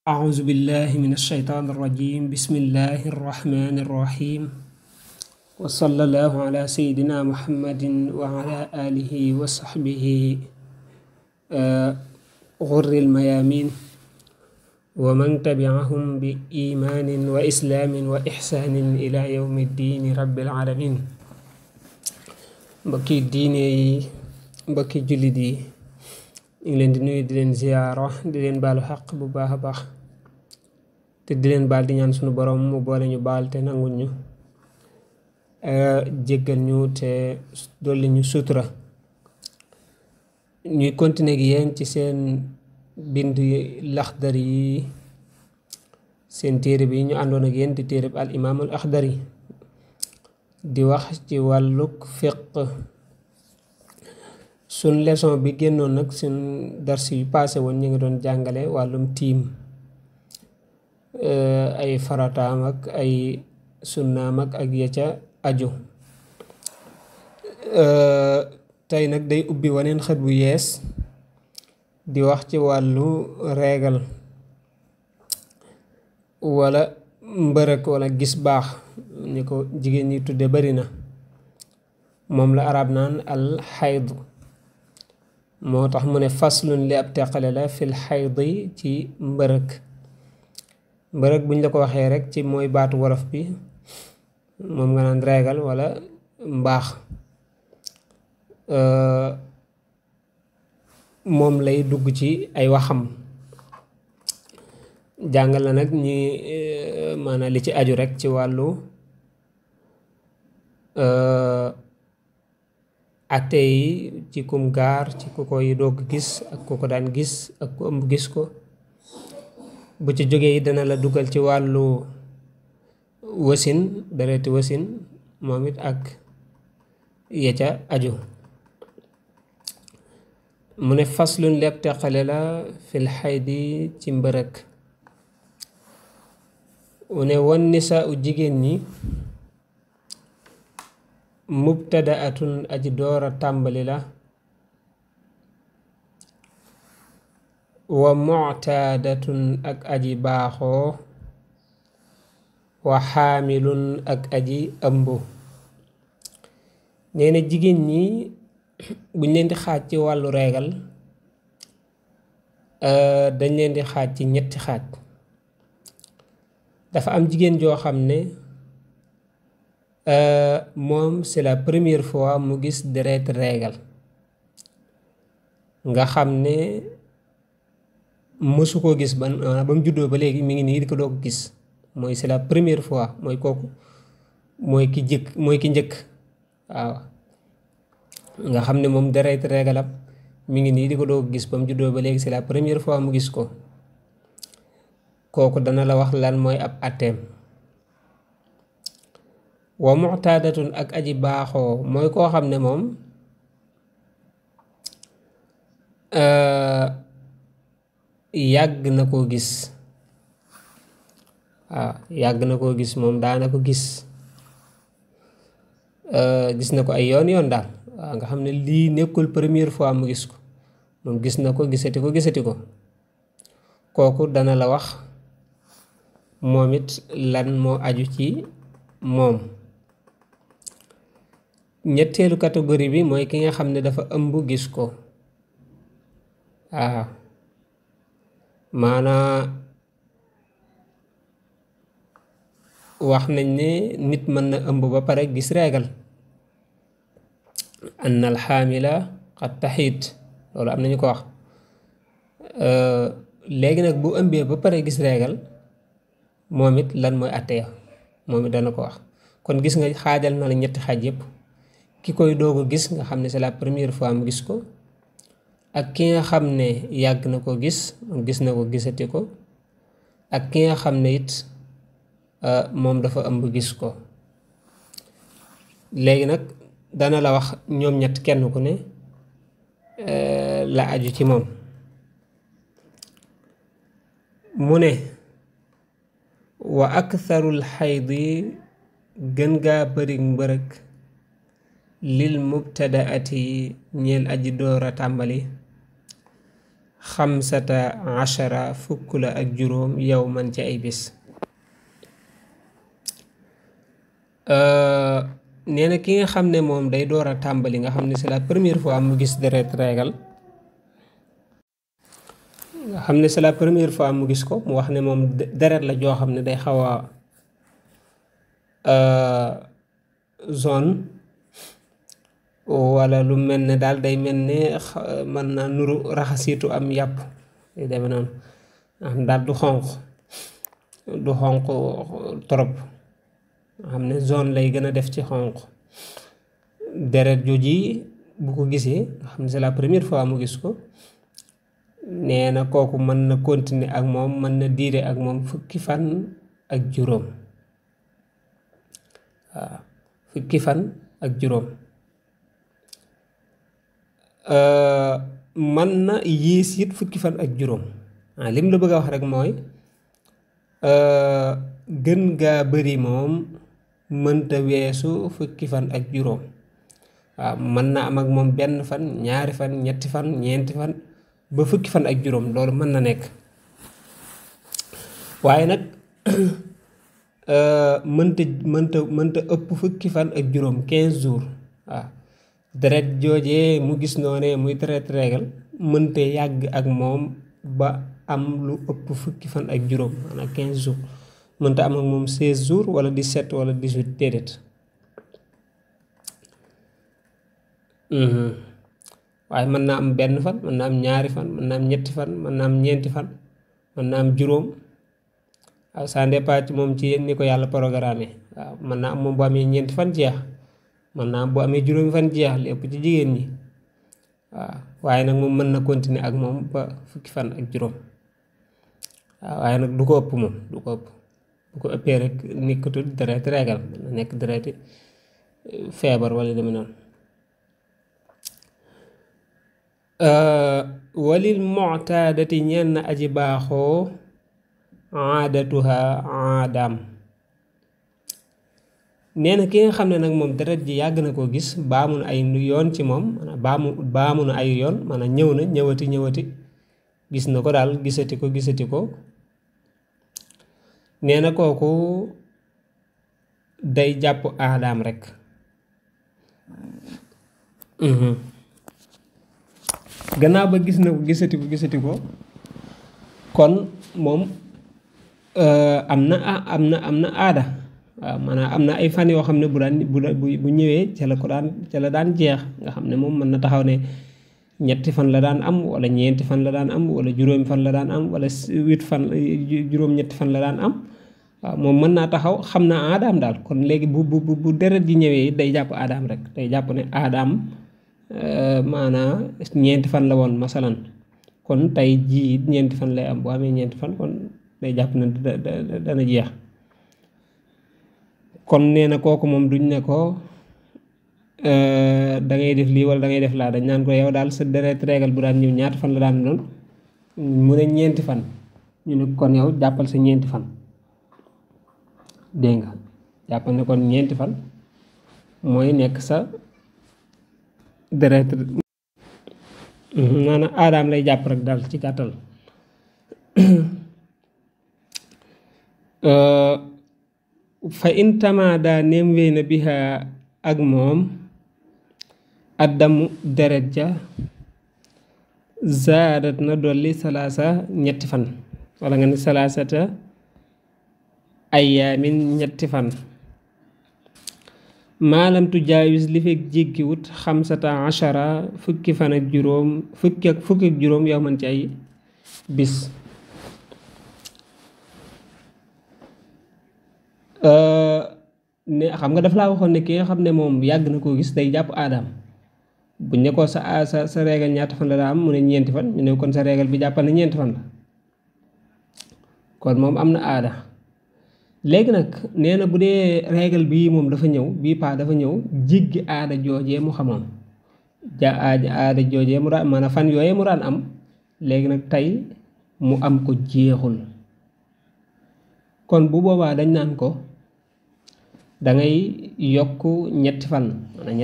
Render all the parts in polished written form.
أعوذ بالله من الشيطان الرجيم بسم الله الرحمن الرحيم وصلى الله على سيدنا محمد وعلى آله وصحبه غر الميامين ومن تبعهم بإيمان وإسلام وإحسان إلى يوم الدين رب العالمين. mbokki diine yi mbokki jullit yi ñu ngi leen di nuyu di leen ziyaara di leen baalu xaq bu baax a baax te di leen baal di ñaan sunu borom mu boole ñu baal te nangul ñu jéggal ñu te dolli ñu sutura. ñuy continuer gi yéen ci seen bind Laxdari yi, seen téere bi ñu àndoon ak yéen di téere bi al imaamul Axdari di wax ci wàllug fiq. sun leçon bi génnoon nag sun dars yu paase woon ñu ngi doon jàngale wàllum tiim, ay farataam ak ay sunnaam ak ya ca aju. tey nag day ubbi waneen xët bu yees di wax ci wàllu reegal wala mbërëk wala gis baax ni ko jigéen ñi tudde bari na. moom la arab naan al xayd, moo tax mu ne faslun li ab teqale la fil xaydi ci mbërëk. mbërëk buñ la ko waxee rek ci mooy baatu wolof bi, moom nga naan reegal wala mbaax. moom lay dugg ci ay waxam, jàngal la nag ñi maanaam li ci aju rek ci wàllu atte yi ci kum gaar, ci ku koy doog gis ak ku ko daan gis ak ku ëmb gis ko. bu ci jógee yi dana la dugal ci wàllu wasin, dereti wasin moom it ak ya ca aju. mu ne faslun lépp teqale la fil xaydi ci mbërëk. mu ne wan nisaa u jigéen ñi mubtadaatun aji doora tàmbali la, wa muctaadatun ak aji baaxoo, wa xaamilun ak aji ëmb. nee na jigéen ñi buñ leen di xaaj ci wàllu reegal dañ leen di xaaj ci ñetti xaaj. dafa am jigéen joo xam ne moom c'est la première fois mu gis deret reegal, nga xam ne mësu koo gis ba mu juddoo ba léegi mi ngi nii di ko doog gis. mooy c'est la première fois, mooy kooku mooy ki njëkk waaw. nga xam ne moom deret reegalam mi ngi nii di ko doog gis ba mu juddoo ba léegi, c'est la première fois mu gis ko. kooku dana la wax lan mooy ab atteem. wa muctaadatun ak aji baaxoo mooy koo xam ne moom yàgg na koo gis. waaw yàgg na koo gis, moom daana ko gis, gis na ko ay yoon yoon daal. waaw nga xam ne lii nekkul première fois mu gis ko, moom gis na ko gisati ko. kooku dana la wax moom it lan moo aju ci moom. ñetteelu catégorie bi mooy ki nga xam ne dafa ëmb gis ko. waaw maanaa wax nañ ne nit mën na ëmb ba pare gis reegal. anna al xaamila qad taxiit, loolu am nañu ko wax. léegi nag bu ëmbee ba pare gis reegal, moom it lan mooy atteya, moom it dana ko wax. kon gis nga xaajal na la ñetti xaaj yépp. ki koy doog a gis nga xam ne c'est la première fois mu gis ko, ak ki nga xam ne yàgg na ko gis, gis na ko gisati ko, ak ki nga xam ne it moom dafa ëmb gis ko. léegi nag dana la wax ñoom ñett kenn ku ne la aju ci moom. mu ne wa aktharul xaydi gën gaa bari mbërëk lil mubtadaati ñeel aji door a tàmbali 15 fukk la ak juróom yawman ci ay bis nee na ki nga xam ne moom day door a tàmbali nga xam ne c'est la première fois mu gis deret régal nga xam ne c'est la première fois mu gis ko mu wax ne moom deret la joo xam ne day xaw a zone wala lu mel ne daal day mel ne mën naa nuru raxasiitu am yàpp day demee noonu xam daal du xonq trop nga xam ne zone lay gën a def ci xonq deret jooji bu ko gisee nga xam ne c'est la première fois mu gis ko nee na kooku mën na continuer ak moom mën na diire ak moom fukki fan ak juróom waaw fukki fan ak juróom mën na yées it fukki fan ak juróom lim la bëgg a wax rek mooy gën gaa bari moom mënta weesu fukki fan ak juróom waaw mën na am ak moom benn fan ñaari fan ñetti fan ñeenti fan ba fukki fan ak juróom loolu mën na nekk waaye nag mënta ëpp fukki fan ak juróom 15 jours waaw deret joojee mu gis noonee muy deret régal mënta yàgg ak moom ba am lu ëpp fukki fan ak juróom maanaam 15 jours mënta am ak moom 16 jours wala 17 wala 18 déedéet waaye mën naa am benn fan mën naa am ñaari fan mën naa am ñetti fan mën naa am ñeenti fan mën naa am juróom waaw ça dépend ci moom ci yéen ni ko yàlla programme waaw mën naa am moom bu amee ñeenti fan jeex mën naa am bu amee juróomi fan jeex li ëpp ci jigéen ñi waaw waaye nag moom mën na continuer ak moom ba fukki fan ak juróom waaw waaye nag du ko ëpp moom du ko ëpp bu ko ëppee rek nekkatul deret régal mën na nekk dereti feebar wala deme noonu walil mu'tadati ñenn aji baaxoo aadatuha aadam nee na ki nga xam ne nag moom deret ji yàgg na koo gis baamu na ay yoon ci moom maanaam baamu na ay yoon maanaam ñëw na ñëwati gis na ko daal gisati ko nee na kooku day jàpp aadaam rek gannaaw ba gis na ko gisati ko kon moom am na aada waaw maanaam am na ay fan yoo xam ne bu ñëwee ca la daan jeex nga xam ne moom mën na taxaw ne ñetti fan la daan am wala ñeenti fan la daan am wala juróomi fan la daan am wala 8 fan juróom-ñetti fan la daan am waaw moom mën naa taxaw xam na aadaam daal kon léegi bu deret ji ñëwee day jàpp aadaam rek day jàpp ne aadaam maanaam ñeenti fan la woon masalan kon tey jii ñeenti fan lay am bu amee ñeenti fan kon day jàpp ne dana jeex kon nee na kooku moom duñ ne ko da ngay def lii wala da ngay def laa dañ naan ko yow daal sa deret régal bu daan ñëw ñaata fan la daan doon mu ne ñeenti fan ñu ne kon yow jàppal sa ñeenti fan dégg nga jàppal ne kon ñeenti fan mooy nekk sa deret maanaam aadaam lay jàpp rek daal ci gàttal fa in tamaada neem wéy na biha ak moom addamu deret ja zaadat na dolli salaasa ñetti fan wala nga ne salaasata ayaamin ñetti fan maalam tu jaawis li fekk jéggiwut 15 fukki fan ak juróom fukki ak juróom yow man ci ay bis ne xam nga daf laa waxoon ne ki nga xam ne moom yàgg na koo gis day jàpp aadaam buñ ne ko sa régal ñaata fan la daa am mu ne ñeenti fan ñu ne kon sa régal bi jàppal na ñeenti fan la kon moom am na aada léegi nag nee na bu dee régal bii moom dafa ñëw bii paa dafa ñëw jéggi aada joojee mu xamoon aada joojee mu daan maanaam fan yooyee mu daan am léegi nag tey mu am ko jeexul kon bu boobaa dañ naan ko dangay yokk ñetti fan maanaam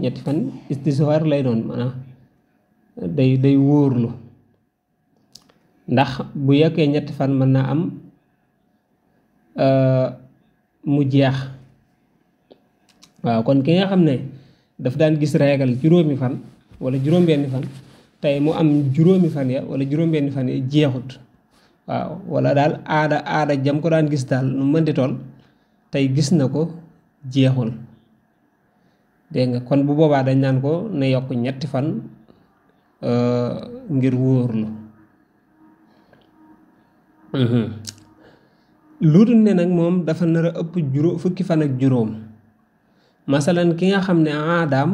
ñetti fan istiswaar lay doon maanaam day wóorlu ndax bu yokkee ñetti fan mën naa am mu jeex. waaw kon ki nga xam ne daf daan gis reegal juróomi fan wala juróom-benni fan tey mu am juróomi fan ya wala juróom-benni fan ya jeexut. waaw wala daal aada jam ko daan gis daal nu mën di toll tey gis na ko jeexul. dégg nga kon bu boobaa dañ naan ko ne yokk ñetti fan ngir wóorlu. lu dul ne nag moom dafa nar a ëpp fukki fan ak juróom. masalan ki nga xam ne aadaam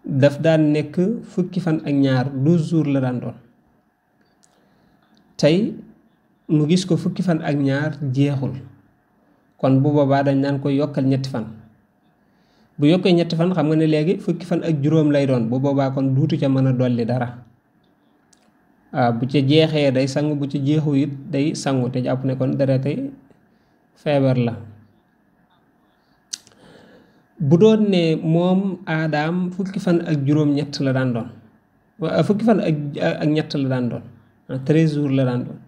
daf daan nekk fukki fan ak ñaar 12 jours la daan doon tey mu gis ko fukki fan ak ñaar jeexul kon bu boobaa dañ naan ko yokkal ñetti fan. bu yokkee ñetti fan xam nga ne léegi fukki fan ak juróom lay doon bu boobaa kon duutu ca mën a dolli dara. waaw bu ca jeexee day sangu bu ca jeexu it day sangu te jàpp ne kon deretay feebar la. bu doon ne moom aadaam fukki fan ak juróom-ñett la daan doon fukki fan ak ñett la daan doon 13 jours la daan doon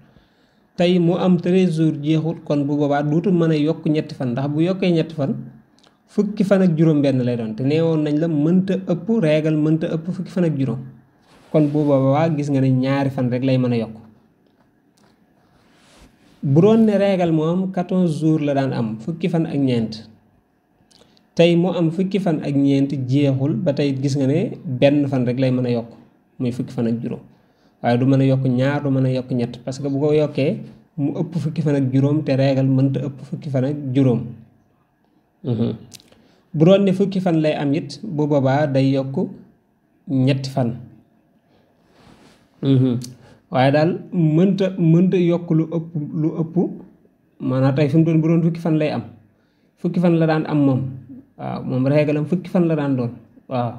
tey mu am 13 jours jeexul kon bu boobaa duutu mën a yokk ñetti fan ndax bu yokkee ñetti fan fukki fan ak juróom-benn lay doon te neewoon nañ la mënta ëpp reegal mënta ëpp fukki fan ak juróom kon bu boobaa gis nga ne ñaari fan rek lay mën a yokk. bu doon ne reegal moom 14 jours la daan am fukki fan ak ñeent. tey mu am fukki fan ak ñeent jeexul ba tey gis nga ne benn fan rek lay mën a yokk muy fukki fan ak juróom waaye du mën a yokk ñaar du mën a yokk ñett parce que bu ko yokkee mu ëpp fukki fan ak juróom te reegal mënta ëpp fukki fan ak juróom. bu doon ne fukki fan lay am it bu boobaa day yokk ñetti fan. waaye daal mënta yokk lu ëpp maanaam tey fi mu doon bu doon fukki fan lay am fukki fan la daan am moom. waaw moom reegalam fukki fan la daan doon waaw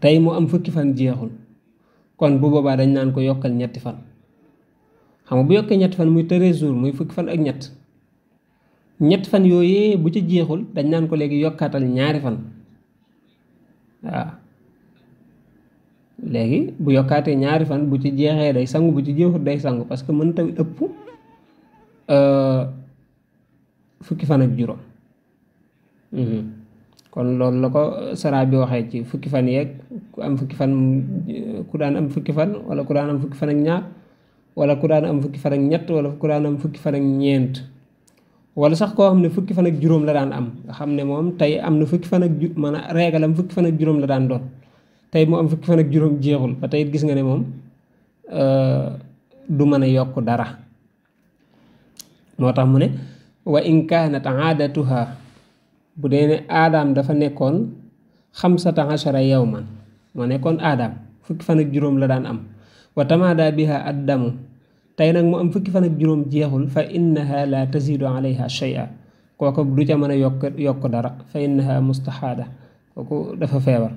tey mu am fukki fan jeexul kon bu boobaa dañ naan ko yokkal ñetti fan. xam nga bu yokkee ñetti fan muy 13 jours muy fukki fan ak ñetti fan yooyee bu ci jeexul dañ naan ko léegi yokkaatal ñaari fan. waaw léegi bu yokkaatee ñaari fan bu ci jeexee day sangu bu ci jeexul day sangu parce que mënta ëpp fukki fan ak juróom. kon loolu la ko sara bi waxee ci fukki fan yeeg ku am fukki fan ku daan am fukki fan wala ku daan am fukki fan ak ñaar wala ku daan am fukki fan ak ñett wala ku daan am fukki fan ak ñeent wala sax koo xam ne fukki fan ak juróom la daan am nga xam ne moom tey am na fukki fan ak maanaam reegalam fukki fan ak juróom la daan doon tey mu am fukki fan ak juróom jeexul ba tey gis nga ne moom du mën a yokk dara. moo tax mu ne wa in kaanat aadatuha bu dee ne aadaam dafa nekkoon 15 yawman moo nekkoon aadaam fukki fan ak juróom la daan am wa tamaada biha addamu tey nag mu am fukki fan ak juróom jeexul fa innaha la tazidu alayha shay'a kooku du ca mën a yokk dara fa innaha mustahaada kooku dafa feebar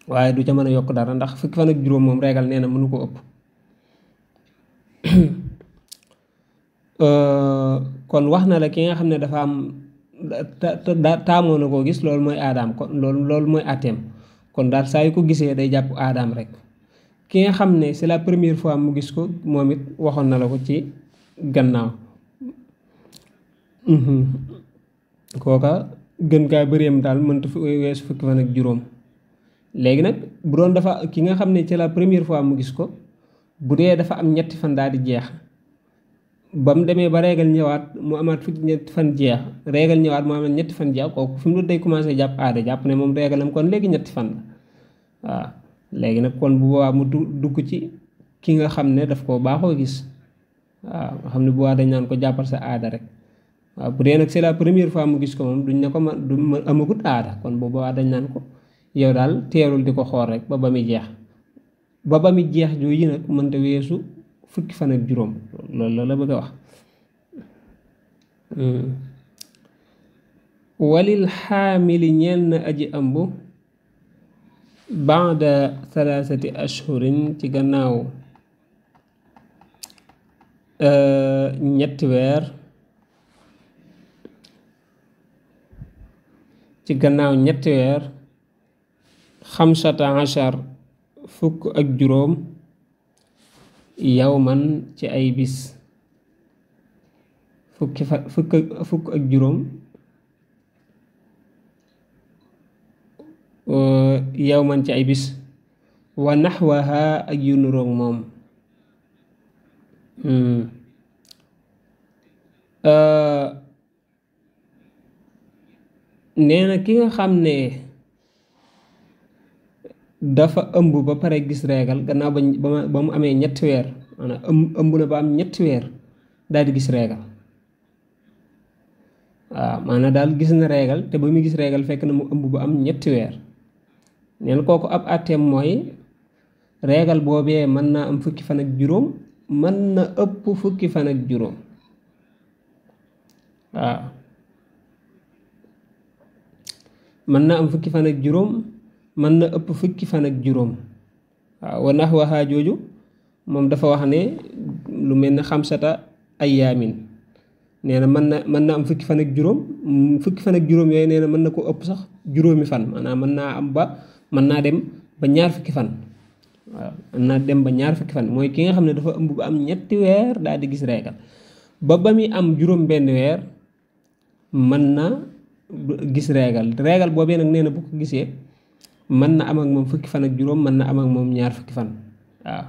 waaye du ca mën a yokk dara ndax fukki fan ak juróom moom reegal nee na mënu ko ëpp. kon wax na la ki nga xam ne dafa am taamoo na koo gis loolu mooy aadaam kon loolu mooy àtteem kon daal saa yu ko gisee day jàpp aadaam rek. ki nga xam ne c'est la première fois mu gis ko moom it waxoon na la ko ci gannaaw kooka gën kaa bëreem daal mënta fi weesu fukki fan ak juróom. léegi nag bu doon dafa ki nga xam ne c'est la première fois mu gis ko bu dee dafa am ñetti fan daal di jeex ba mu demee ba reegal ñëwaat mu amaat fukki ñetti fan jeex reegal ñëwaat mu amaat ñetti fan jeex kooku fi mu doon day commencé jàpp aada jàpp ne moom reegalam kon léegi ñetti fan la waaw. léegi nag kon bu boobaa mu dugg ci ki nga xam ne daf koo baaxoo gis waaw nga xam ne bu boobaa dañ naan ko jàppal sa aada rek waaw bu dee nag c'est la première fois mu gis ko moom duñ ne ko du amagut aada kon bu boobaa dañ naan ko yow daal teerul di ko xool rek ba muy jeex ba muy jeex jooju nag mënta weesu fukki fan ak juróom loolu la bëgg a wax. walil xaamili ñeel na aji ëmb baada 3 ashhurin ci gannaaw ñetti weer xamsata achar fukk ak juróom yawman ci ay bis fukk ak juróom yawman ci ay bis wa naxwaha ak yu nuroog moom nee na ki nga xam ne dafa ëmb ba pare gis reegal gannaaw ba mu amee ñetti weer maanaam ëmb na ba am ñetti weer daal di gis reegal waaw maanaam daal gis na reegal te ba muy gis reegal fekk na mu ëmb ba am ñetti weer neen kooku ab àtteem mooy reegal boobee mën naa am fukki fan ak juróom mën na ëpp fukki fan ak juróom waaw mën na am fukki fan ak juróom mën na ëpp fukki fan ak juróom waaw wa naxwaha jooju moom dafa wax ne lu mel ne xamsata ayaamin nee na mën na am fukki fan ak juróom yooyu nee na mën na ko ëpp sax juróomi fan maanaam mën naa dem ba ñaar fukki fan waaw mën naa dem ba ñaar fukki fan mooy ki nga xam ne dafa ëmb ba am ñetti weer daal di gis reegal ba muy am juróom benn weer mën na gis reegal boobee nag nee na bu ko gisee mën na am ak moom fukki fan ak juróom mën na am ak moom ñaar fukki fan waaw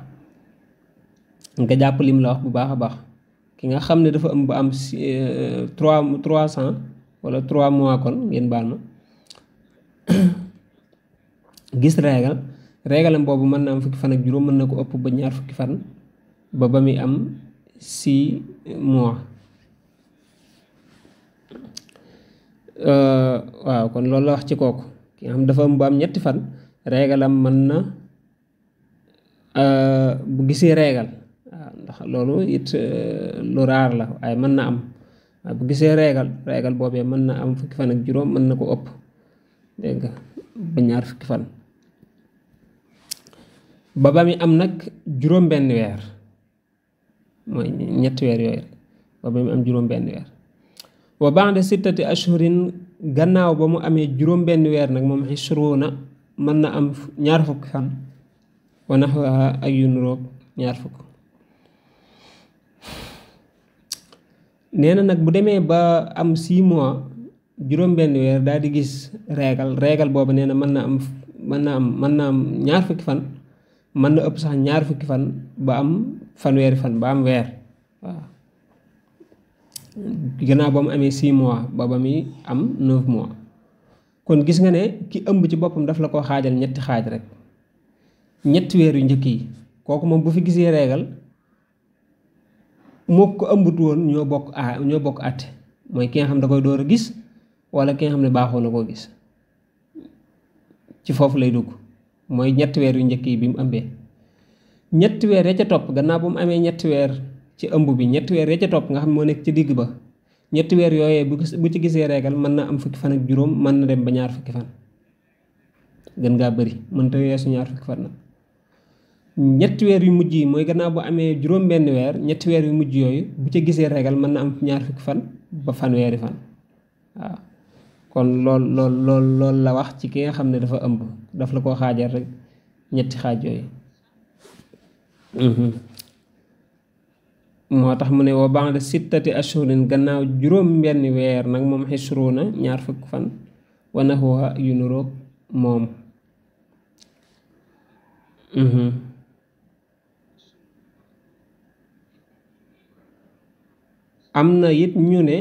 nga jàpp lim la wax bu baax a baax ki nga xam ne dafa ëmb ba am 300 wala 3 mois kon ngeen baal ma gis reegalam boobu mën na am fukki fan ak juróom mën na ko ëpp ba ñaar fukki fan ba muy am 6 mois waaw kon loolu la wax ci kooku ki nga xam dafa ëmb ba am ñetti fan reegalam mën na bu gisee reegal waaw ndax loolu it lu raar la waaye mën na am waaye bu gisee reegal boobee mën na am fukki fan ak juróom mën na ko ëpp dégg nga ba ñaar fukki fan ba muy am nag juróom benn weer mooy ñetti weer yooyu rek ba muy am juróom benn weer wa ba'da sittati ashhurin gannaaw ba mu amee juróom benn weer nag moom ishruuna mën na am ñaar fukki fan wa naxwaha ak yu nuroog ñaar fukk nee na nag bu demee ba am 6 mois juróom benn weer daal di gis reegal boobu nee na mën na am ñaar fukki fan mën na ëpp sax ñaar fukki fan ba am fanweeri fan ba am weer waaw gannaaw ba mu amee 6 mois ba muy am 9 mois kon gis nga ne ki ëmb ci boppam daf la ko xaajal ñetti xaaj rek ñetti weer yu njëkk yi kooku moom bu fi gisee reegal moo ko ëmbut woon ñoo bokk àtte mooy ki nga xam da koy door a gis wala ki nga xam ne baaxoo na koo gis ci foofu lay dugg mooy ñetti weer yu njëkk yi bi mu ëmbee ñetti weer ya ca topp gannaaw ba mu amee ñetti weer ci ëmb bi ñetti weer ya ca topp nga xam moo nekk ci digg ba ñetti weer yooyee bu ci gisee reegal mën na am fukki fan ak juróom mën na dem ba ñaar fukki fan gën ngaa bëri mën ta weesu ñaar fukki fan nag ñetti weer yu mujj yi mooy gannaaw bu amee juróom benn weer ñetti weer yu mujj yooyu bu ca gisee reegal mën na am ñaar fukki fan ba fanweeri fan waaw kon lool la wax ci ki nga xam ne dafa ëmb daf la koo xaajal rek ñetti xaaj yooyu moo tax mu ne wa ba'da sittati ashhurin gannaaw juróom benn weer nag moom ishruuna ñaar fukk fan wa nahwa yu nuroog moom am na it ñu ne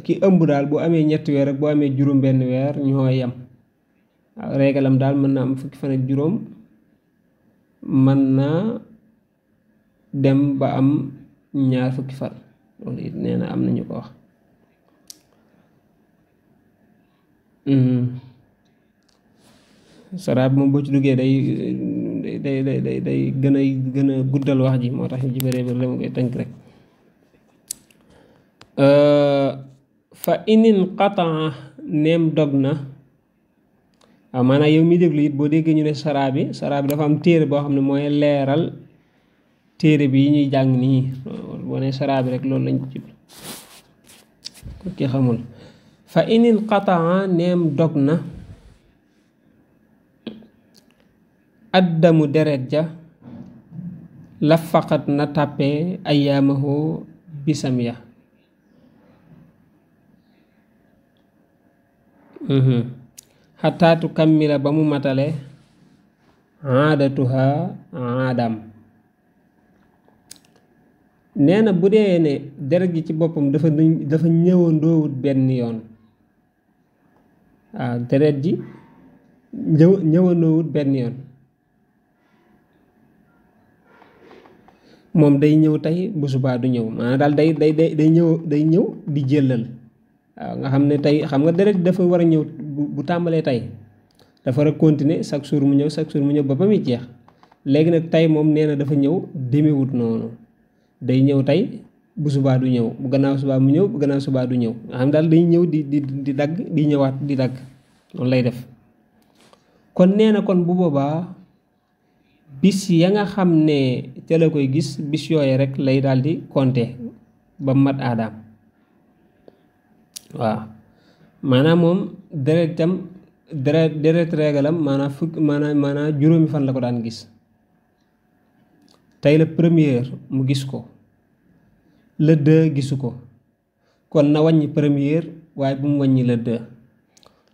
ki ëmb daal bu amee ñetti weer ak bu amee juróom benn weer ñoo yem waaw reegalam daal mën na am fukki fan ak juróom mën na dem ba am ñaar fukki fan loolu it nee na am na ñu ko wax saraab moom boo ci duggee day gën a guddal wax ji moo tax ñu ci bëree bëri dama koy tënk rek fa inin qataa neem dog na waaw maanaam yow mi déglu it boo déggee ñu ne saraa bi dafa am téere boo xam ne mooy leeral téere bi yi ñuy jàng nii boo ne saraa bi rek loolu lañ ci ko ki xamul fa inin qataa neem dog na addamu deret ja la faqat na tàppe ayaamahu bisam ya xataatu kammila ba mu matale aadatuha aadam nee na bu dee ne deret ji ci boppam dafa ñëwandoowut benn yoon waaw deret ji ñëwandoowut benn yoon moom day ñëw tey bu subaa du ñëw maanaam daal day ñëw di jëlal waaw nga xam ne tey xam nga deret dafa war a ñëw bu tàmbalee tey dafa war a continuer chaque jour mu ñëw ba muy jeex léegi nag tey moom nee na dafa ñëw demewut noonu day ñëw tey bu subaa du ñëw bu gannaaw subaa mu ñëw bu gannaaw subaa du ñëw nga xam daal day ñëw di dagg di ñëwaat di dagg noonu lay def kon nee na kon bu boobaa bis ya nga xam ne ca la koy gis bis yooye rek lay daal di compter ba mat aadaam waaw maanaam moom deret reegalam maanaam juróomi fan la ko daan gis tey la première mu gis ko le deux gisu ko kon na wàññi première waaye bu mu wàññi le deux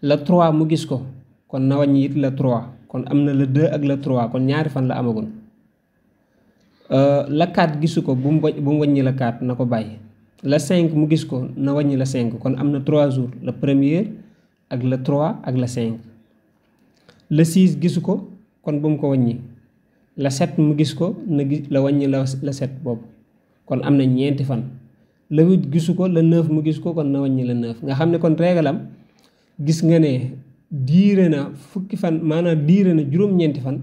le trois mu gis ko kon na wàññi it le trois kon am na le deux ak le trois kon ñaari fan la amagun le quatre gisu ko bu mu wàññi le quatre na ko bàyyi le cinq mu gis ko na wàññi le cinq kon am na 3 jours le premier ak le 3 ak le 5 le 6 gisu ko kon bu mu ko wàññi le 7 mu gis ko la wàññi le 7 boobu kon am na ñeenti fan le 8 gisu ko le 9 mu gis ko kon na wàññi le 9 nga xam ne kon régalam gis nga ne diire na fukki fan maanaam diire na juróom-ñeenti fan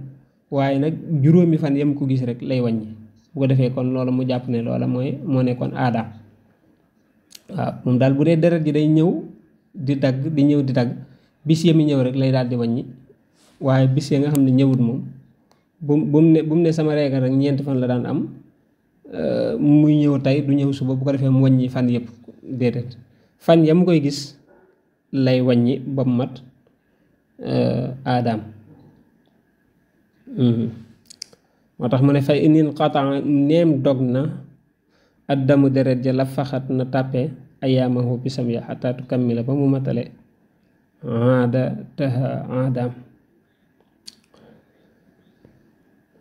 waaye nag juróomi fan yam ko gis rek lay wàññi bu ko defee kon loola mu jàpp ne loola moo nekkoon aadaam waaw moom daal bu dee deret ji day ñëw di dagg bis ya mi ñëw rek lay daal di wàññi waaye bis ya nga xam ne ñëwut moom bu mu ne sama régal rek ñeenti fan la daan am muy ñëw tey du ñëw suba bu ko defee mu wàññi fan yëpp déedéet fan ya mu koy gis lay wàññi ba mu mat aadaam moo tax mu ne fay inin qataa neem dog na addamu deret ja la faxat na tàppe ayaamahu bisam ya xataa tukammila ba mu matale aadataha aadaam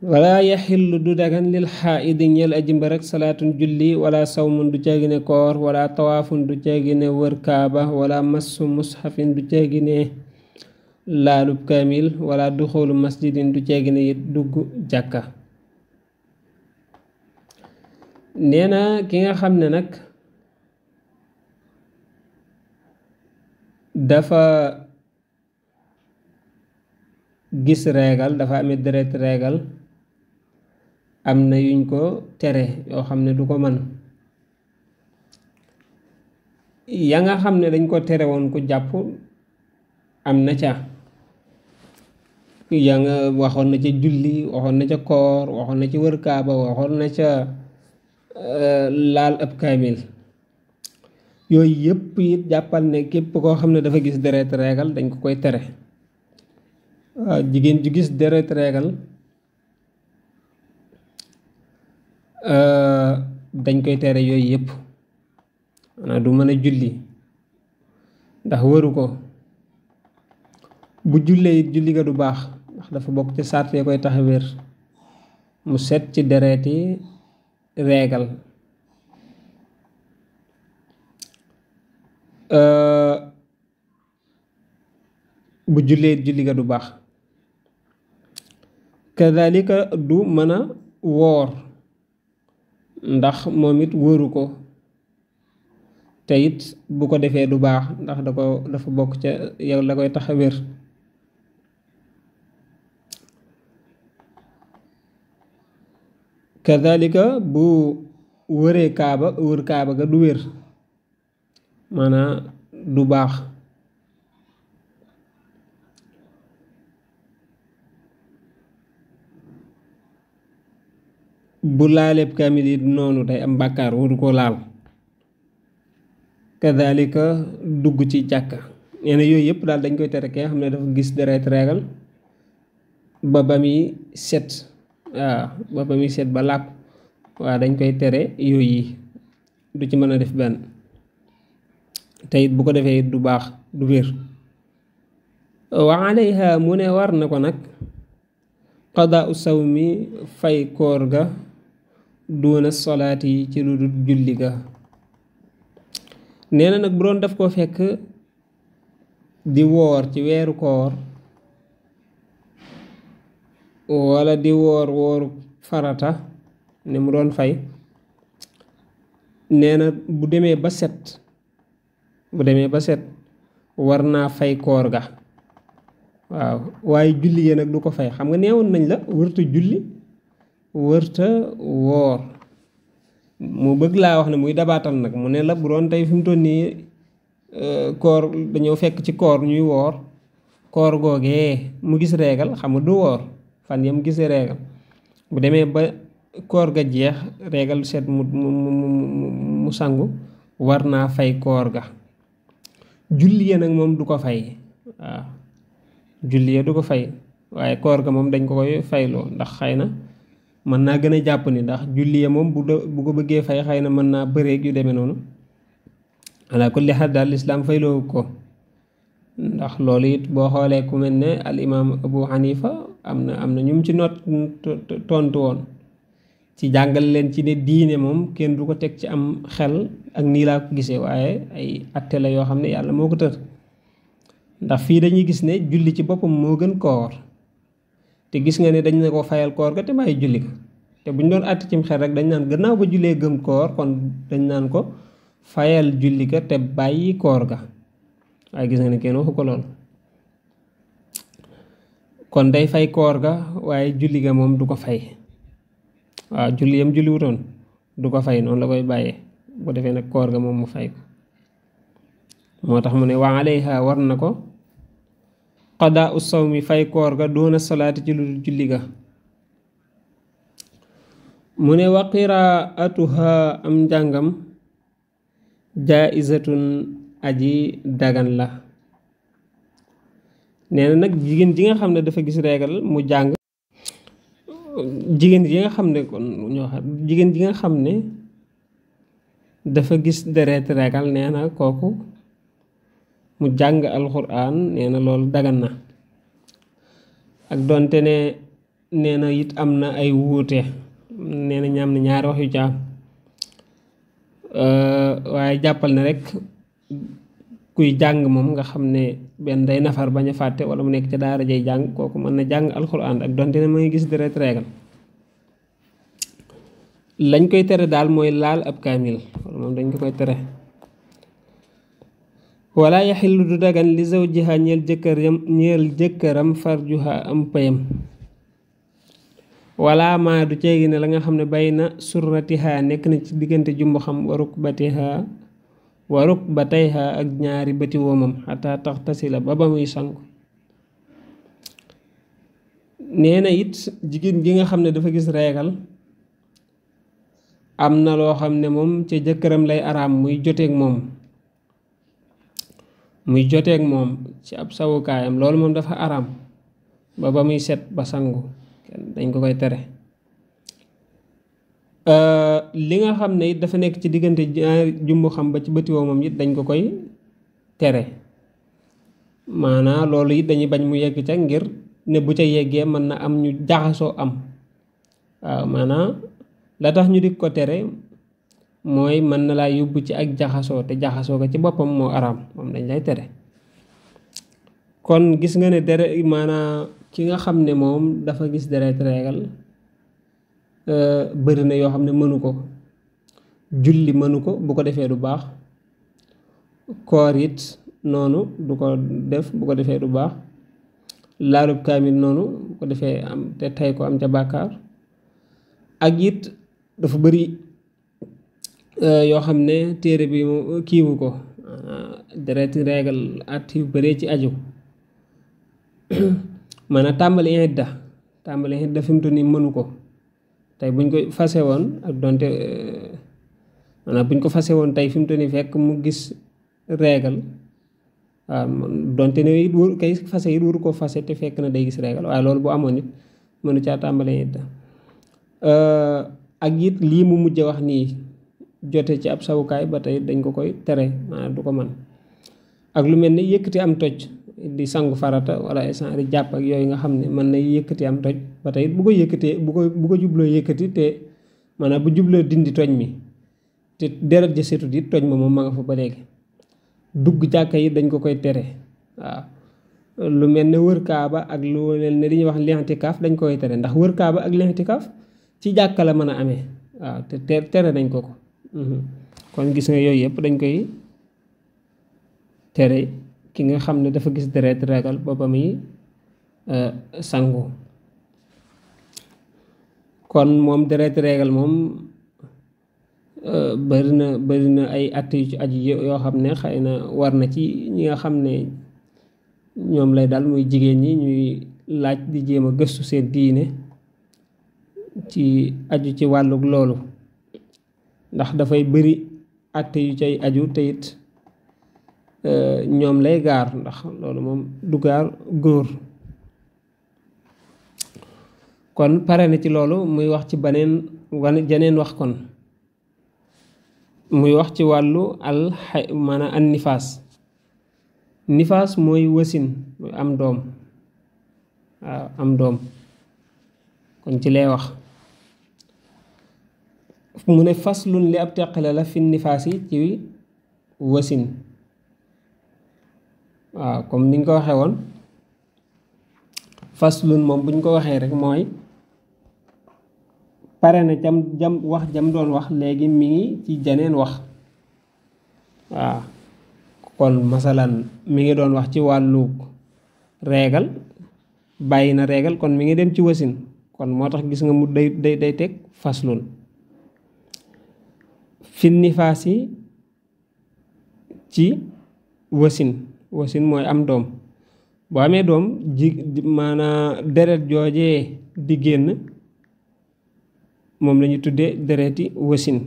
wala yaxillu du dagan lil xaaidi ñeel aji mbërëg salaatun julli wala sawmun du ceegine koor wala tawaafun du ceegine wër kaaba wala massu mushafin du ceegine laalub kaamil wala duxoolu masjidin du ceegine it dugg jàkka nee na ki nga xam ne nag dafa gis reegal dafa amee deret reegal am na yuñ ko tere yoo xam ne du ko man ya nga xam ne dañ ko tere woon ku jàpp am na ca ya nga waxoon na ca julli waxoon na ca koor waxoon na ca wër kaaba waxoon na ca laal ab kaamil yooyu yëpp it jàppal ne képp koo xam ne dafa gis deret reegal dañ ko koy tere waaw jigéen ju gis deret reegal dañ koy tere yooyu yëpp maanaam du mën a julli ndax waru ko bu jullee it julli ga du baax ndax dafa bokk ci sart yi koy tax a wér mu set ci dereti reegal bu jullee julli ga du baax kadalika du mën a woor ndax moom it wóoru ko te it bu ko defee du baax ndax dafa bokk ca yow la koy tax a wér kadalika bu wër kaaba ga du wér maanaam du baax bu laaleeb kaamil yi noonu day am bàkkaar waru ko laal kadalika dugg ci jàkka nee na yooyu yëpp daal dañ koy tere kee xam ne dafa gis deret reegal ba ba muy set waaw ba muy set ba làpp waaw dañ koy tere yooyu yi du ci mën a def benn te it bu ko defee it du baax du wér wa alayha mu ne war na ko nag qadaa sawmi fay koor ga duuna solaat yi ci lu dul julli ga nee na nag bu doon daf koo fekk di woor ci weeru koor wala di woor wooru farata ne mu doon fay nee na bu demee ba set war naa fay koor ga waaw waaye julli yee nag du ko fay xam nga neewoon nañ la wërta julli wërta woor mu bëgg laa wax ne muy dabaatal nag mu ne la bu doon tey fi mu toll nii koor dañoo fekk ci koor ñuy woor koor googee mu gis reegal xam nga du woor fan yam gisee reegal bu demee ba koor ga jeex reegal set mu sangu war naa fay koor ga julli ya nag moom du ko fay waaw julli ya du ko fay waaye koor ga moom dañ ko koy fayloo ndax xëy na mën naa gën a jàpp ni ndax julli ya moom bu ko bëggee fay xëy na mën naa bëreeg yu demee noonu ala kulli xaal daal lislaam fayloo ko ndax loolu it boo xoolee ku mel ne al imaam Abu Hanifa am na ñum ci not tontu woon ci jàngal leen ci ne diine moom kenn du ko teg ci am xel ak nii laa ko gisee waaye ay atte la yoo xam ne yàlla moo ko tër ndax fii dañuy gis ne julli ci boppam moo gën koor te gis nga ne dañ ne ko fayal koor ga te bàyyi julli ga te bu ñu doon àtt cim xel rek dañ naan gannaaw ba jullee gëm koor kon dañ naan ko fayal julli ga te bàyyi koor ga waaye gis nga ne kenn waxu ko lool kon day fay koor ga waaye julli ga moom du ko fay waaw julli yam julli wutoon du ko fay noonu la koy bàyyee bu defee nag koor ga moom mu fay ko moo tax mu ne wa alayha war na ko qadaa sawmi fay koor ga doona salaati ci lu julli ga mu ne wa qiraatuha am njàngam jaizatun aji dagan la nee na nag jigéen ji nga xam ne dafa gis reegal mu jàng jigéen ji nga xam ne kon jigéen ji nga xam ne dafa gis deret reegal nee na kooku mu jàng alxuraan nee na loolu dagan na ak donte ne nee na it am na ay wuute nee na ñaam na ñaari wax yu ca am waaye jàppal ne rek kuy jàng moom nga xam ne benn day nafar bañ a fàtte wala mu nekk ca daara jay jàng kooku mën na jàng alxuraan ak donte ne may gis deret reegal lañ koy tere daal mooy laal ab kaamil wala moom dañ ko koy tere wala yaxillu du dagan li zawjiha ñeel jëkkëram farjuha am payam wala maa du ceegi ne la nga xam ne bay na surratiha nekk na ci diggante jumbu xam wa rukbatayha ak ñaari bëti woomam xataa tax tasila ba muy sangu nee na it jigéen ji nga xam ne dafa gis reegal am na loo xam ne moom ca jëkkëram lay araam muy joteeg moom ci ab sawukaayam loolu moom dafa araam ba muy set ba sangu dañ ko koy tere li nga xam ne it dafa nekk ci diggante jumbu xam ba ci bëti woomam it dañ ko koy tere maanaa loolu it dañuy bañ mu yegg ca ngir ne bu ca yeggee mën na am ñu jaxasoo am waaw maanaa la tax ñu di ko tere mooy mën na laa yóbbu ci ak jaxasoo te jaxasoo ko ci boppam moo araam moom dañ lay tere kon gis nga ne deret maanaa ki nga xam ne moom dafa gis deret reegal bëri na yoo xam ne mënu ko julli mënu ko bu ko defee du baax koor it noonu du ko def bu ko defee du baax laalub kaamil noonu bu ko defee am te tey ko am ca bàkkaar ak it dafa bëri yoo xam ne téere bi mu kiiwu ko deret reegal at yu bëree ci aju maanaam tàmbali idda fi mu toll nii mënu ko tey buñ ko fase woon ak donte maanaam buñ ko fase woon tey fi mu toll nii fekk mu gis reegal waaw donte ne it wóor kay fase it waru koo fase te fekk na day gis régal waaye loolu bu amoon it mënu caa tàmbalee it ak it lii mu mujj wax nii jote ci ab sawukaay ba tey dañ ko koy tere maanaam du ko man ak lu mel ni yëkkati am toj di sangu farata wala instant di jàpp ak yooyu nga xam ne mën na yëkkati am toj ba tey bu ko yëkkatee bu ko jubloo yëkkati te maanaam bu jubloo dindi toj mi te deret ja setut it toj ma moom ma nga fa ba léegi dugg jàkka yi dañ ko koy tere waaw lu mel ne wër kaaba ak lu mel ne li ñuy wax lintikaaf dañ koy tere ndax wër kaaba ak lintikaaf ci jàkka la mën a amee waaw te tere nañ ko ko kon gis nga yooyu yëpp dañ koy tere ki nga xam ne dafa gis deret ragal boppam yi sangu kon moom deret ragal moom bari na ay att yu ci aju yoo xam ne xëy na war na ci ñi nga xam ne ñoom lay dal muy jigéen ñi ñuy laaj di jéem a gëstu seen diine ci aju ci wàllug loolu ndax dafay bari att yu cay aju te it ñoom lay gaar ndax loolu moom du gaar góor kon pare na ci loolu muy wax ci janeen wax kon muy wax ci wàllu maanaam an nifaas mooy wasin mooy am doom waaw am doom kon ci lay wax mu ne faslun li ab teqale la fi nifaas yi ci wasin waaw comme niñ ko waxee woon faslun moom buñ ko waxee rek mooy pare na jam doon wax léegi mi ngi ci janeen wax waaw kon masalan mi ngi doon wax ci wàllu reegal bàyyi na reegal kon mi ngi dem ci wasin kon moo tax gis nga mu day teg faslun fi nifaas yi ci wasin mooy am doom boo amee doom maanaa deret joojee di génn moom la ñu tuddee dereti wasin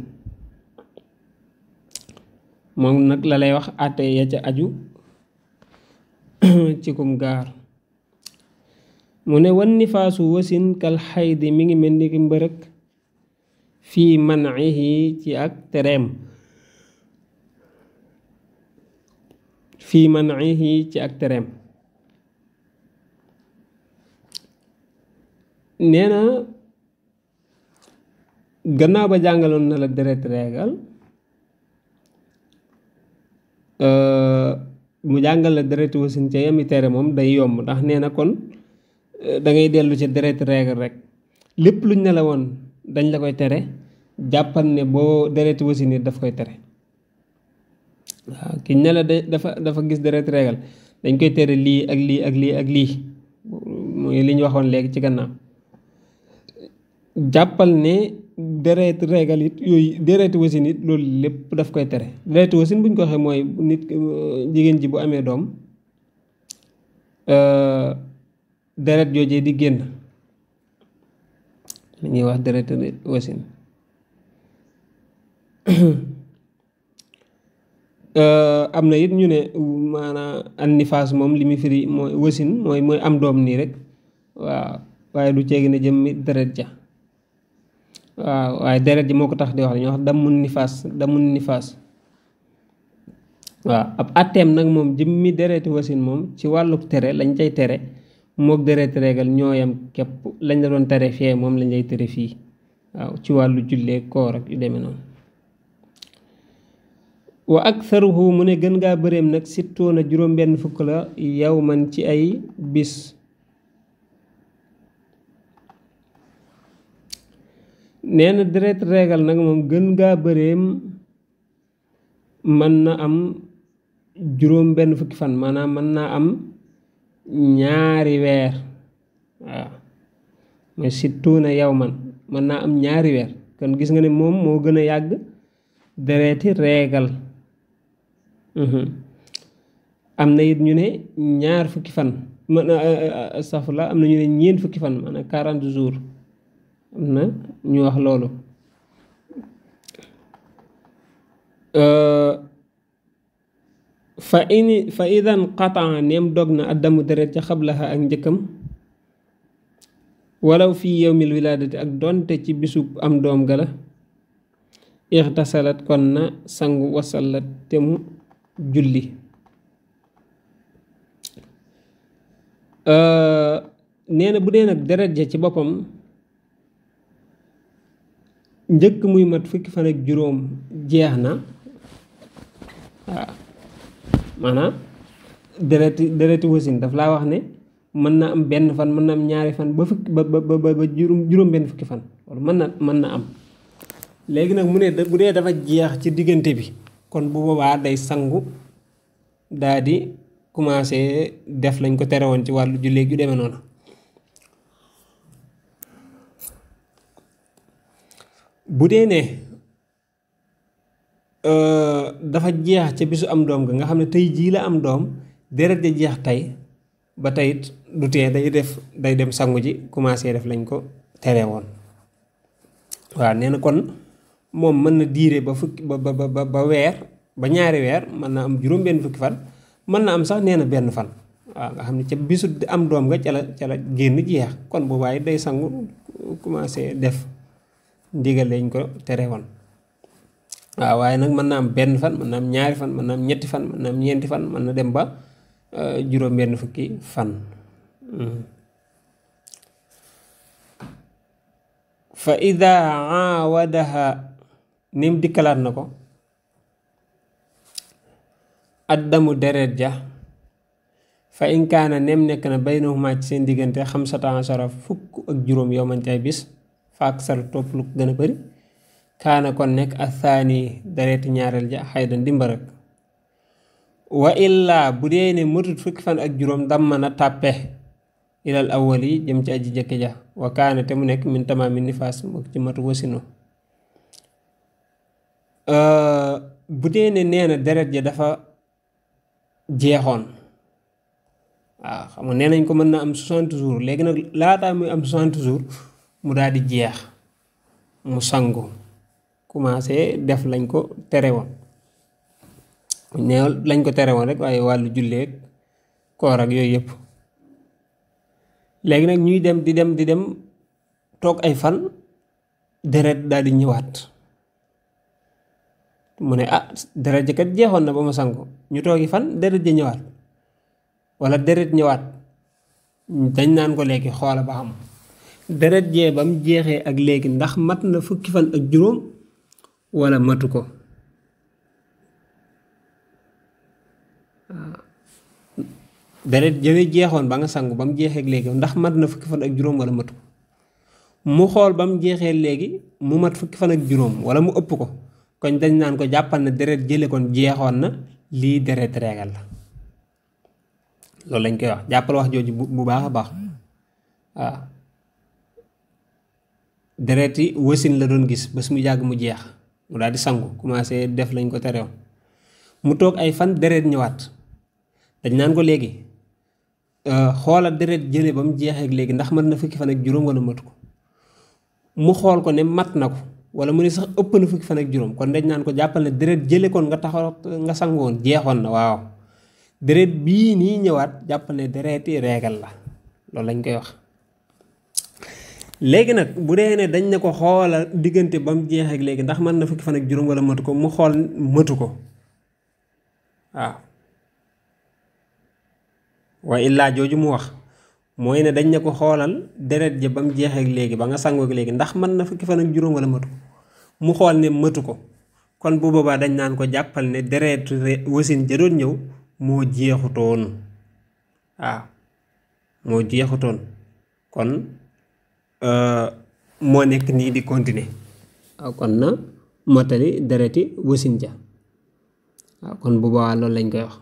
moom nag la lay wax àtte ya ca aju ci kum gaar mu ne wan nifaasu wasin kal xaydi mi ngi mel ni ki mbërëg fii man'ihi ci ak tereem nee na gannaaw ba jàngaloon na la deret reegal mu jàngal la deret wasin ca yami tere moom day yomb ndax nee na kon da ngay dellu ci deret reegal rek lépp luñ ne la woon dañ la koy tere jàppal ne boo deret wasin it daf koy tere waaw kiñ ne la dafa gis deret reegal dañ koy tere lii ak lii ak lii ak lii mooy li ñu waxoon léegi ci gannaaw jàppal ne deret reegal it yooyu deret wasin it loolu lépp daf koy tere deret wasin buñ ko waxee mooy nit jigéen ji bu amee doom deret joojee di génn li ñuy wax deret wasin am na it ñu ne maanaam an nifaas moom li mu firi mooy wasin mooy am doom nii rek waaw waaye du ceegi ne jëmmi deret ja waaw waaye deret ji moo ko tax di wax dañuy wax damun nifaas waaw ab atteem nag moom jëmmi dereti wasin moom ci wàllu tere lañ cay tere mook dereti reegal ñooyam képp lañ la doon tere fee moom lañ lay tere fii waaw ci wàllu jullee koor ak yu demee noonu wa aktharuhu mu ne gën ngaa bëreem nag sittoona juróom-benn fukk la yow man ci ay bis nee na deret reegal nag moom gën ngaa bëreem mën na am juróom-benn fukki fan maanaam mën naa am ñaari weer waaw mooy sittoona yow mën naa am ñaari weer kon gis nga ne moom moo gën a yàgg dereti reegal am na it ñu ne ñaar fukki fan safla am na ñu ne ñeent fukki fan maanaam 40 jours am na ñu wax loolu fa idan qataa neem dog na addamu deret ca xablaha ak njëkkam walaw fii yowmil wilaadati ak donte ci bisub am doom gala ixtasalat kon na sangu wasallat te mu julli nee na bu dee nag deret ja ci boppam njëkk muy mat fukki fan ak juróom jeex na waaw maanaam dereti wasin daf laa wax ne mën na am benn fan mën na am ñaari fan ba fukki ba juróom benn fukki fan loolu mën na am léegi nag mu ne bu dee dafa jeex ci diggante bi kon bu boobaa day sangu daa di commencé def lañ ko tere woon ci wàllu jullee ju demee noonu bu dee ne dafa jeex ca bisu am doom ga nga xam ne tey jii la am doom deret ja jeex tey ba teyit du tee day dem sangu ji commencé def lañ ko tere woon waaw nee na kon moom mën na diire ba fukki ba weer ba ñaari weer mën na am juróom benn fukki fan mën na am sax nee na benn fan waaw nga xam ne ca bisu am doom nga ca la génn jeex kon boobaay day sangu commencé def ndigal lañ ko tere woon waaw waaye nag mën na am benn fan mën na am ñaari fan mën na am ñetti fan mën na am ñeenti fan mën na dem ba juróom benn fukki fan fa ida aawadaha nim dikkalaat na ko addamu deret ja fa in kaana nem nekk na baynahuma ci seen diggante xamsata ashara fukk ak juróom yow man ci ay bis fa ak sar topp lu ko gën a bari kaana kon nekk athaani dereti ñaareel ja xaydan dimbarak wa illaa bu dee ne matut fukki fan ak juróom damma na tàppe ilal awwali jëm ci aji jëkk ja wa kaana te mu nekk min tamaami nifaas mook ci matu wasino bu dee ne nee na deret ja dafa jeexoon waaw xam nga nee nañ ko mën na am 60 jours léegi nag laataa muy am 60 jours mu daal di jeex mu sangu commencé def lañ ko tere woon neew lañ ko tere woon rek waaye wàllu julleek koor ak yooyu yëpp léegi nag ñuy dem di dem toog ay fan deret daal di ñëwaat mu ne deret ja kat jeexoon na ba ma sangu ñu toogi fan deret ja ñëwaat wala deret ñëwaat dañ naan ko léegi xoola ba xam deret jee ba mu jeexee ak léegi ndax mat na fukki fan ak juróom wala matu ko deret jëwe jeexoon ba nga sangu ba mu jeexee ak léegi ndax mat na fukki fan ak juróom wala matu ko mu xool ba mu jeexee léegi mu mat fukki fan ak juróom wala mu ëpp ko kon dañ naan ko jàppal na deret jële kon jeexoon na lii deret reegal la loolu lañ koy wax jàppal wax jooju bu baax a baax waaw deret yi wasin la doon gis bés mu yàgg mu jeex mu daal di sangu commencé def lañ ko terew mu toog ay fan deret ñëwaat dañ naan ko léegi xoolal deret jële ba mu jeexee léegi ndax mat na fukki fan ak juróom wala matu ko mu xool ko ne mat na ko wala mu ne sax ëpp na fukki fan ak juróom kon dañ naan ko jàppal ne deret jële kon nga taxaw nga sangoon jeexoon na waaw deret bii nii ñëwaat jàppal ne dereti reegal la loolu lañ koy wax léegi nag bu dee ne dañ ne ko xoolal diggante ba mu jeexee léegi ndax mën na fukki fan ak juróom wala matu ko mu xool matu ko waaw waaye illaa jooju mu wax mooy ne dañ ne ko xoolal deret ja ba mu jeexee léegi ba nga sangoo léegi ndax mën na fukki fan ak juróom wala matu ko mu xool ne matu ko kon bu boobaa dañ naan ko jàppal ne deret wasin ja doon ñëw moo jeexutoon waaw moo jeexutoon kon moo nekk nii di continuer waaw kon na motali dereti wasin ja waaw kon bu boobaa loolu lañ koy wax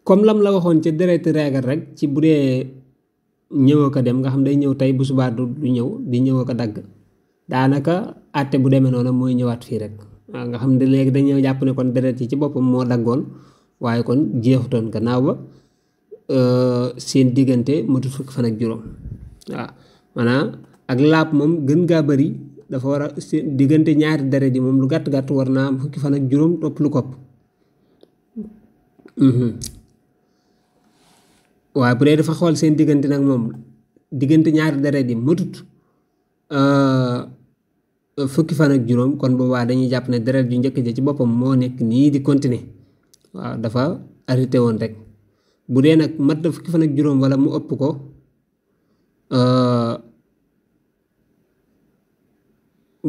comme lam la waxoon ca dereti reegal rek ci bu dee ñëw ko dem nga xam day ñëw tey bu subaa du ñëw di ñëw ko dagg daanaka àtte bu demee noonu mooy ñëwaat fii rek waaw nga xam ne léegi dañoo jàpp ne kon deret yi ci boppam moo daggoon waaye kon jeexutoon gannaaw ba seen diggante matu fukki fan ak juróom waaw maanaam ak laab moom gën gaa bari dafa war a seen diggante ñaari deret yi moom lu gàtt-gàtt war naa am fukki fan ak juróom topp lu kopp Mhm. waaye bu dee dafa xool seen diggante nag moom diggante ñaari deret yi matut fukki fan ak juróom kon boobaa dañuy jàpp ne deret ju njëkk ja ci boppam moo nekk nii di continuer waaw dafa arrêté woon rek bu dee nag mat na fukki fan ak juróom wala mu ëpp ko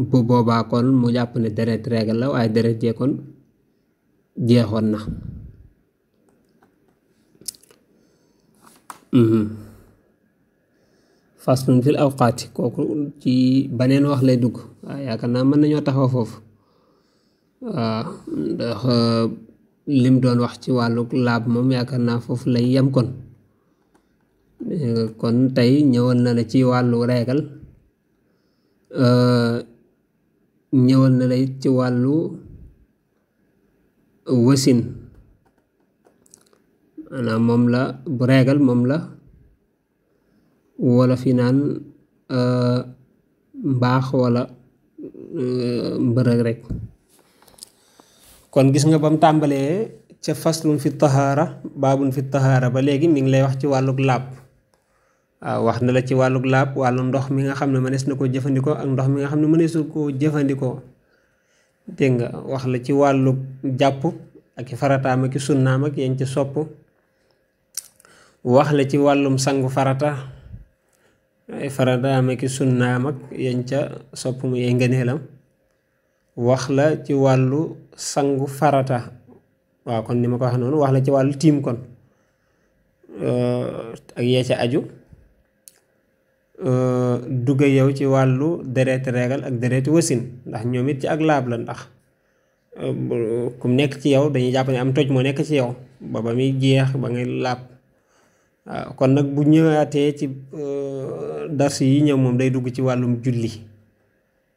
bu boobaa kon mu jàpp ne deret régal la waaye deret jee kon jeexoon na. faslun fil awqaati kooku ci baneen wax lay dugg waaw yaakaar naa mën nañoo taxaw foofu waaw ndax lim doon wax ci wàllu laab moom yaakaar naa foofu lay yem kon kon tey ñëwal na la ci wàllu reegal ñëwal na la ci wàllu wasin maanaam moom la bu reegal moom la wala fi naan mbaax wala mbërëg rek kon gis nga bam tàmbalee ca faslun fi tahaara baabun fi tahaara ba léegi mi ngi lay wax ci wàllug laab waaw wax na la ci wàllug laab wàllu ndox mi nga xam ne mënees na koo jëfandikoo ak ndox mi nga xam ne mëneesul koo jëfandikoo dégg nga wax la ci wàllug jàpp ak i farataam ak i sunnaam ak yañ ci sopp wax la ci wàllum sangu farata ay farataam ak i sunnaam ak yañ ca sopp mu yey ngëneelam wax la ci wàllu sangu farata waaw kon ni ma ko wax noonu wax la ci wàllu tiim kon ak yee ca aju dugga yow ci wàllu dereeti reegal ak dereeti wasin ndax ñoom it ci ak laab la ndax kum nekk ci yow dañuy jàpp ne am toj moo nekk ci yow ba muy jeex ba ngay laab waaw kon nag bu ñëwaatee ci dars yi ñëw moom day dugg ci wàllum julli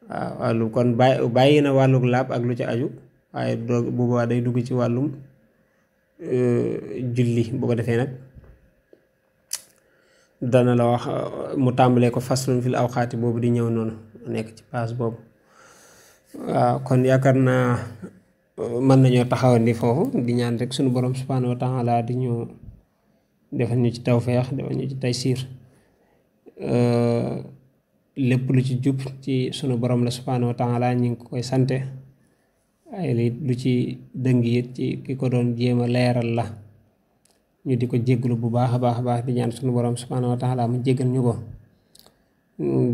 waaw wàllu kon bàyyi na wàlluk laab ak lu ci aju waaye bu boobaa day dugg ci wàllum julli bu ko defee nag dana la wax mu tàmbalee ko faslun fil awqaati boobu di ñëw noonu nekk ci paas boobu waaw kon yaakaar naa mën nañoo taxawandi foofu di ñaan rek suñu borom subhaanahu wa taala di ñu defal ñu ci tawfeex defal ñu ci taysiir lépp lu ci jub ci sunu borom la subhaanahu wa taala ñu ngi koy sante ay li lu ci dëng it ci ki ko doon jéem a leeral la ñu di ko jégglu bu baax a baax di ñaan sunu borom subhaanahu wa taala mu jéggal ñu ko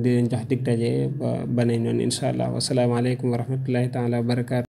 di leen jox dig daje ba baneen yoon insha allah wassalaamu aleykum wa rahmatullahi taala wa barakaatu